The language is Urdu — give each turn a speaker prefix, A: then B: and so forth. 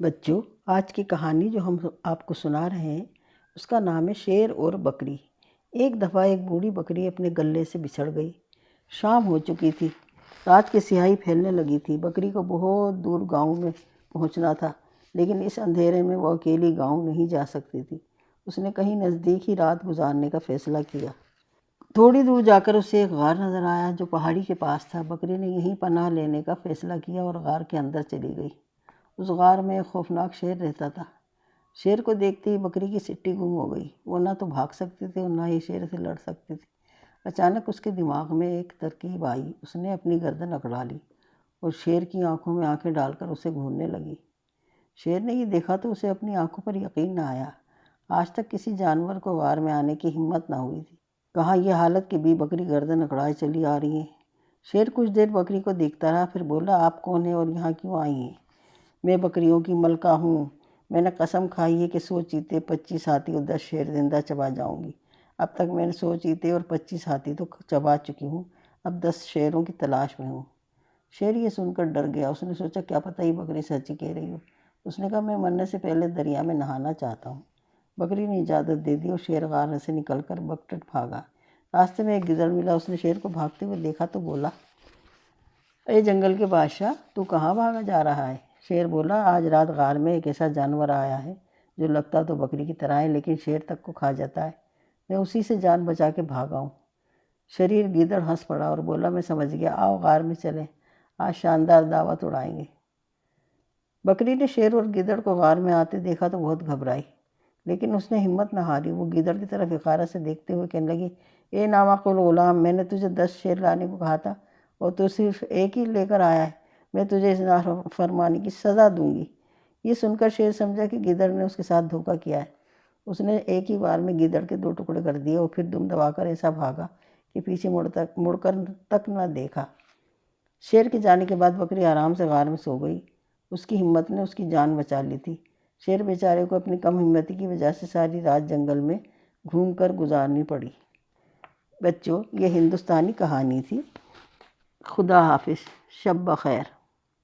A: بچوں، آج کی کہانی جو ہم آپ کو سنا رہے ہیں اس کا نام ہے شیر اور بکری۔ ایک دفعہ ایک بوڑھی بکری اپنے گلے سے بچھڑ گئی۔ شام ہو چکی تھی، رات کی سیاہی پھیلنے لگی تھی۔ بکری کو بہت دور گاؤں میں پہنچنا تھا، لیکن اس اندھیرے میں وہ اکیلی گاؤں نہیں جا سکتی تھی۔ اس نے کہیں نزدیک ہی رات گزارنے کا فیصلہ کیا۔ تھوڑی دور جا کر اسے ایک غار نظر آیا جو پہاڑی کے پاس تھا۔ بکری نے یہیں پناہ لینے کا فیصلہ کیا اور غار کے اندر چلی گئی۔ اس غار میں ایک خوفناک شیر رہتا تھا۔ شیر کو دیکھتے ہی بکری کی سٹی گم ہو گئی۔ وہ نہ تو بھاگ سکتی تھی اور نہ ہی شیر سے لڑ سکتی تھی۔ اچانک اس کے دماغ میں ایک ترکیب آئی۔ اس نے اپنی گردن اکڑا لی اور شیر کی آنکھوں میں آنکھیں ڈال کر اسے گھورنے لگی۔ شیر نے یہ دیکھا تو اسے اپنی آنکھوں پر یقین نہ آیا۔ آج تک کسی جانور کو غار میں آنے کی ہمت نہ ہوئی تھی۔ کہا یہ حالت کہ بھی بکری گردن اکڑائے چلی آ رہی ہے۔ شیر کچھ دیر بکری کو دیکھتا رہا، پھر بولا، آپ کون ہیں اور یہاں کیوں آئی ہیں؟ میں بکریوں کی ملکہ ہوں۔ میں نے قسم کھائی ہے کہ 100 چیتے 25 ہاتھی اور 10 شیر زندہ چبا جاؤں گی۔ اب تک میں نے 100 چیتے اور 25 ہاتھی تو چبا چکی ہوں، اب 10 شیروں کی تلاش میں ہوں۔ شیر یہ سن کر ڈر گیا۔ اس نے سوچا کیا پتہ یہ بکری سچ ہی کہہ رہی ہو۔ اس نے کہا میں مرنے سے پہلے دریا میں نہانا چاہتا ہوں۔ بکری نے اجازت دے دی اور شیر غار سے نکل کر بگٹٹ بھاگا۔ راستے میں ایک گدڑ ملا۔ اس نے شیر کو بھاگتے ہوئے دیکھا تو بولا، اے جنگل کے بادشاہ، تو کہاں بھاگا جا رہا ہے؟ شیر بولا، آج رات غار میں ایک ایسا جانور آیا ہے جو لگتا تو بکری کی طرح ہے لیکن شیر تک کو کھا جاتا ہے۔ میں اسی سے جان بچا کے بھاگا ہوں۔ شریر گیدڑ ہنس پڑا اور بولا، میں سمجھ گیا، آؤ غار میں چلیں، آج شاندار دعوت اڑائیں گے۔ بکری نے شیر اور گیدڑ کو غار میں آتے دیکھا تو بہت گھبرائی، لیکن اس نے ہمت نہ ہاری۔ وہ گیدڑ کی طرف اشارے سے دیکھتے ہوئے کہنے لگی، اے نامعقول غلام، میں نے تجھے 10 شیر لانے کو کہا تھا اور تو صرف ایک ہی لے کر آیا ہے۔ میں تجھے اس نافرمانی کی سزا دوں گی۔ یہ سن کر شیر سمجھا کہ گیدڑ نے اس کے ساتھ دھوکہ کیا ہے۔ اس نے ایک ہی بار میں گیدڑ کے 2 ٹکڑے کر دیے اور پھر دم دبا کر ایسا بھاگا کہ پیچھے مڑ کر تک نہ دیکھا۔ شیر کے جانے کے بعد بکری آرام سے غار میں سو گئی۔ اس کی ہمت نے اس کی جان بچا لی تھی۔ شیر بیچارے کو اپنی کم ہمتی کی وجہ سے ساری رات جنگل میں گھوم کر گزارنی پڑی۔ بچوں، یہ ہندوستانی کہانی تھی۔ خدا حافظ، شب بخیر۔